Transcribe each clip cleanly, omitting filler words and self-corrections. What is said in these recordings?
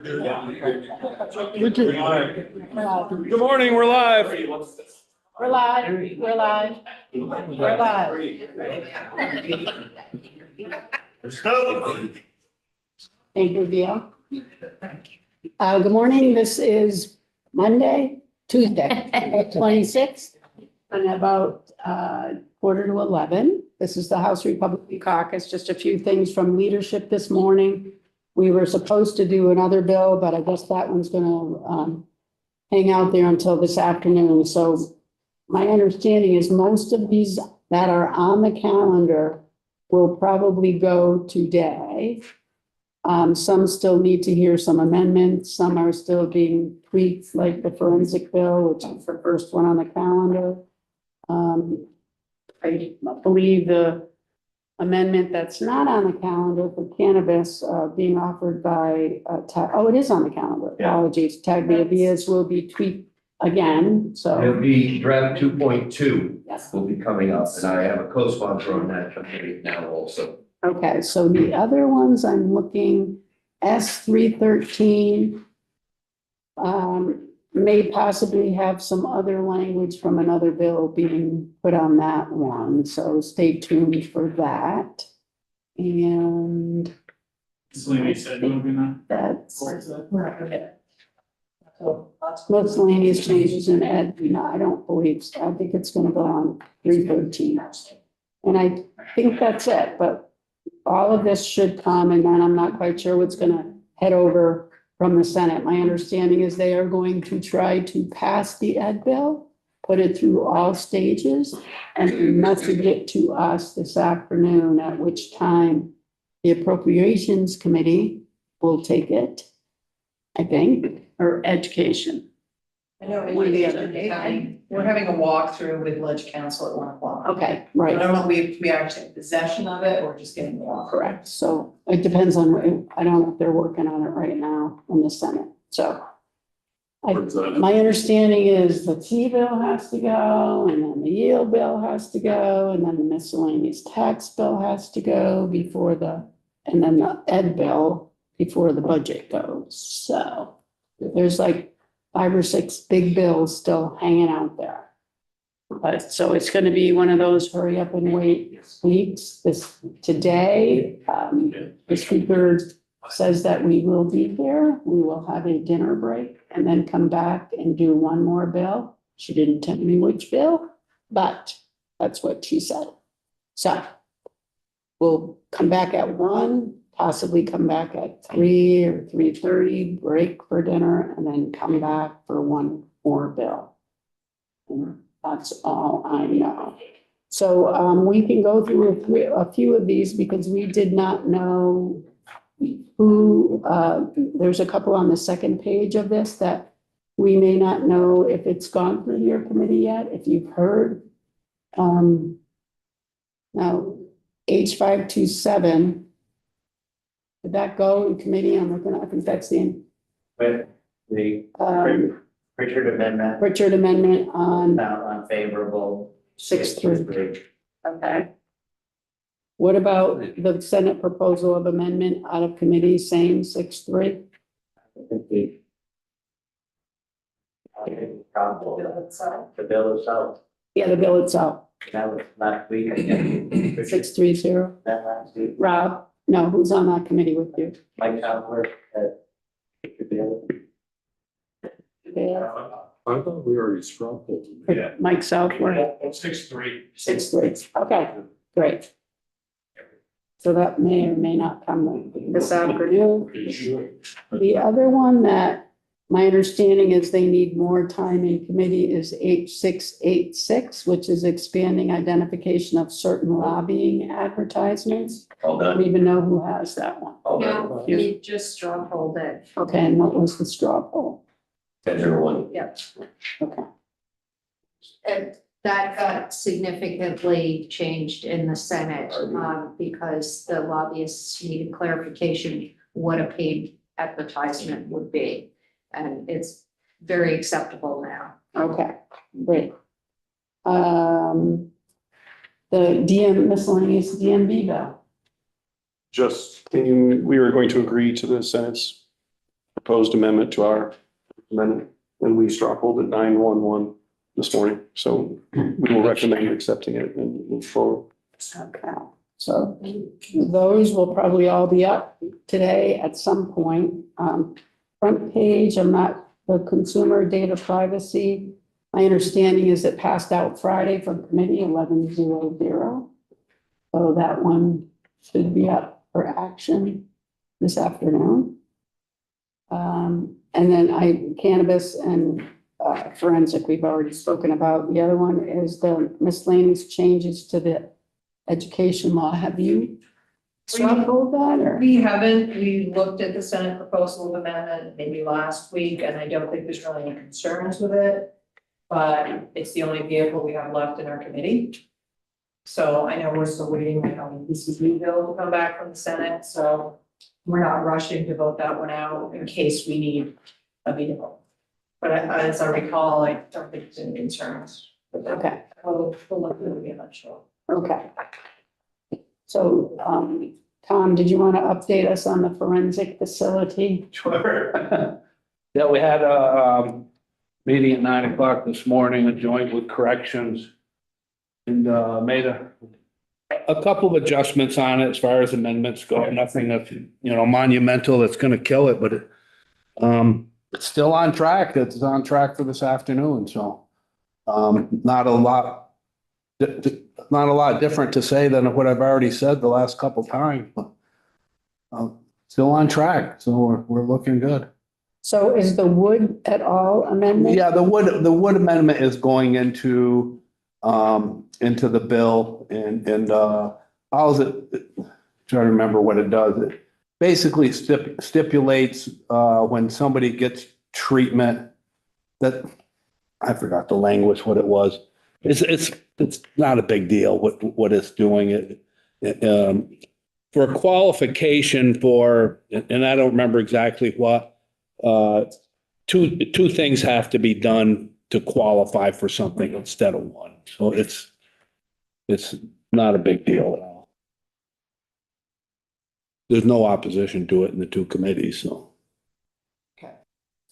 Good morning, we're live. We're live, we're live, we're live. Thank you, Gail. Good morning, this is Tuesday, 26th, and about 10:45. This is the House Republican Caucus. Just a few things from leadership this morning. We were supposed to do another bill, but I guess that one's gonna hang out there until this afternoon. So my understanding is most of these that are on the calendar will probably go today. Some still need to hear some amendments. Some are still being tweaked, like the forensic bill, which is the first one on the calendar. I believe the amendment that's not on the calendar for cannabis, being offered by, it is on the calendar. Yeah. Apologies. Tagliavia's will be tweaked again, so. It'll be draft 2.2 Yes. will be coming up, and I have a co-sponsor on that committee now also. Okay, so the other ones I'm looking, S313, may possibly have some other language from another bill being put on that one, so stay tuned for that. And that's miscellaneous changes in ed. No, I don't believe so. I think it's gonna go on 313. And I think that's it, but all of this should come, and then I'm not quite sure what's gonna head over from the Senate. My understanding is they are going to try to pass the ed bill, put it through all stages, and message it to us this afternoon, at which time the Appropriations Committee will take it, I think, or Education. I know, One or the other. we're having a walkthrough with Ledge Council at 1 o'clock. Okay, I right. don't know if we actually have possession of it or just getting the walk. Correct. So it depends on, I don't know if they're working on it right now in the Senate, so. My understanding is the T bill has to go, and then the yield bill has to go, and then the miscellaneous tax bill has to go before and then the ed bill before the budget goes. So there's like 5 or 6 big bills still hanging out there. But so it's gonna be one of those hurry up and wait weeks. Today, the speaker says that we will be here. We will have a dinner break and then come back and do one more bill. She didn't tell me which bill, but that's what she said. So we'll come back at 1, possibly come back at 3 or 3:30, break for dinner, and then come back for one more bill. And that's all I know. So we can go through a few of these because we did not know who, there's a couple on the second page of this that we may not know if it's gone through your committee yet, if you've heard. Now, H527, did that go in committee? I think that's the With the Richard amendment, Richard amendment on found unfavorable. 6-3. Okay. What about the Senate proposal of amendment out of committee, same 6-3? The bill itself, Yeah, the bill itself, that was last week. Richard, 630. that last week, Rob, no, who's on that committee with you? Mike Southworth, Richard Bill. Yeah. I thought we already straw polled. Mike Southworth, 6-3. 6-3. Okay, great. So that may or may not come this afternoon. Pretty sure. The other one that my understanding is they need more time in committee is H686, which is expanding identification of certain lobbying advertisements. All I don't done. even know who has that one. All done. No, we just straw polled it. Okay, and what was the straw poll? 10-01. Yep. Okay, And that got significantly changed in the Senate, because the lobbyists needed clarification what a paid advertisement would be. And it's very acceptable now. okay, great. The miscellaneous DMV bill. We were going to agree to the Senate's proposed amendment to our amendment, and we straw polled at 911 this morning. So we will recommend accepting it and move forward. Okay, so those will probably all be up today at some point. Front page, the consumer data privacy. My understanding is it passed out Friday from committee 1100. So that one should be up for action this afternoon. And then cannabis and forensic, we've already spoken about. The other one is the miscellaneous changes to the education law. Have you struggled that or? We haven't, we looked at the Senate proposal of amendment maybe last week, and I don't think there's really any concerns with it. But it's the only vehicle we have left in our committee. So I know we're still waiting on the PCB bill to come back from the Senate, so we're not rushing to vote that one out in case we need a vehicle. But as I recall, I don't think there's any concerns with that. Okay, We'll look at it again, I'm sure. okay. So, Tom, did you want to update us on the forensic facility? Sure. Yeah, we had a meeting at 9 o'clock this morning, a joint with corrections. And made a couple of adjustments on it as far as amendments go. Nothing that's, monumental that's gonna kill it, but it's still on track. It's on track for this afternoon, so not a lot different to say than what I've already said the last couple times, but still on track, so we're looking good. So is the wood at all amendment? Yeah, the wood amendment is going into the bill and how's it, trying to remember what it does. It basically stipulates when somebody gets treatment that, I forgot the language, what it was. It's not a big deal what it's doing. For qualification for, and I don't remember exactly what, two things have to be done to qualify for something instead of one. So it's not a big deal at all. There's no opposition to it in the two committees, so.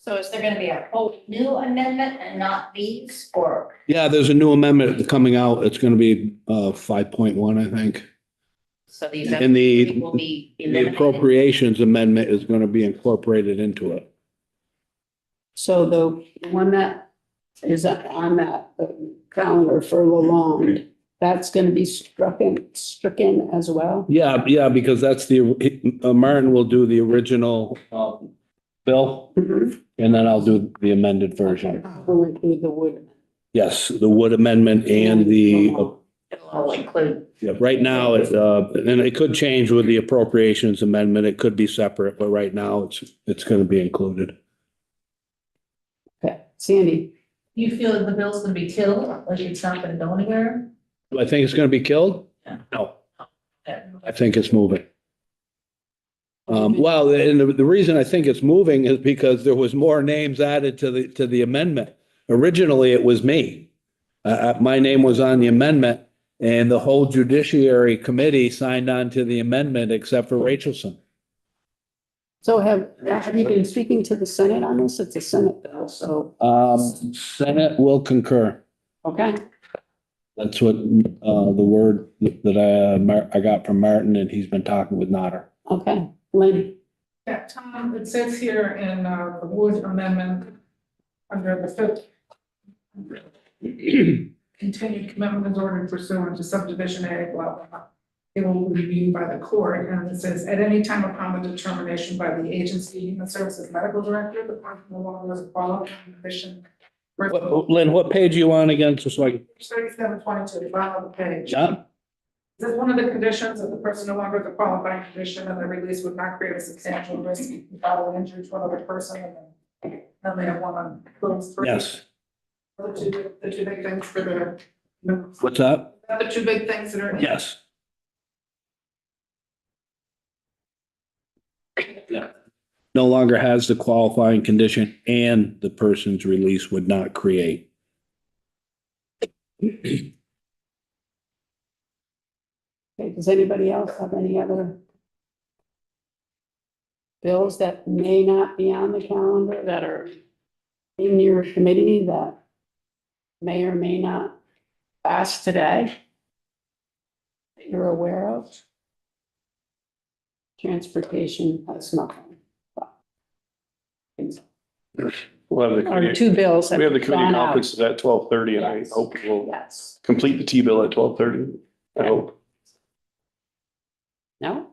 So is there gonna be a whole new amendment and not these, or? Yeah, there's a new amendment coming out. It's gonna be 5.1, I think. So these And the will be the eliminated? appropriations amendment is gonna be incorporated into it. So the one that is on that calendar for Lalonde, that's going to be stricken as well? Yeah, because that's Martin will do the original bill, Mhm. and then I'll do the amended version. We'll include the wood. Yes, the wood amendment and the, It'll all include, yeah, right now, and it could change with the appropriations amendment. It could be separate, but right now it's gonna be included. Okay, Sandy, do you feel that the bill's gonna be killed, like it's not gonna go anywhere? Do I think it's gonna be killed? Yeah. No, I think it's moving. Well, and the reason I think it's moving is because there was more names added to the amendment. Originally, it was me. My name was on the amendment and the whole judiciary committee signed on to the amendment except for Rachelson. so have you been speaking to the Senate on this? It's a Senate bill, so, Senate will concur. okay. That's what, the word that I got from Martin, and he's been talking with Notter. Okay, Lynn, Yeah, Tom, it says here in the Wood Amendment, under the fifth, continued commitment is ordered pursuant to subdivision A, blah, blah, blah. It will be reviewed by the court, and it says, at any time upon the determination by the agency, human services medical director, the person no longer is a qualified physician. Lynn, what page are you on again, just so I can, 3722, bottom of the page. John? Is this one of the conditions that the person no longer is a qualifying physician and the release would not create a substantial risk of bodily injury to another person? And then they have one on those three. Yes. The two big things that are. What's up? The two big things that are. Yes. Yeah. No longer has the qualifying condition and the person's release would not create. okay, does anybody else have any other? bills that may not be on the calendar that are in your committee that may or may not pass today that you're aware of? Transportation has nothing. We'll have the Or committee, two bills that we have the have committee gone out. conferences at 12:30 and I Yes. hope we'll Yes, complete the T-bill at 12:30. I hope. no?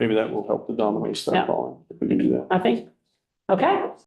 Maybe that will help the dominoes Yeah. start falling. If we can do that. Nothing? Okay.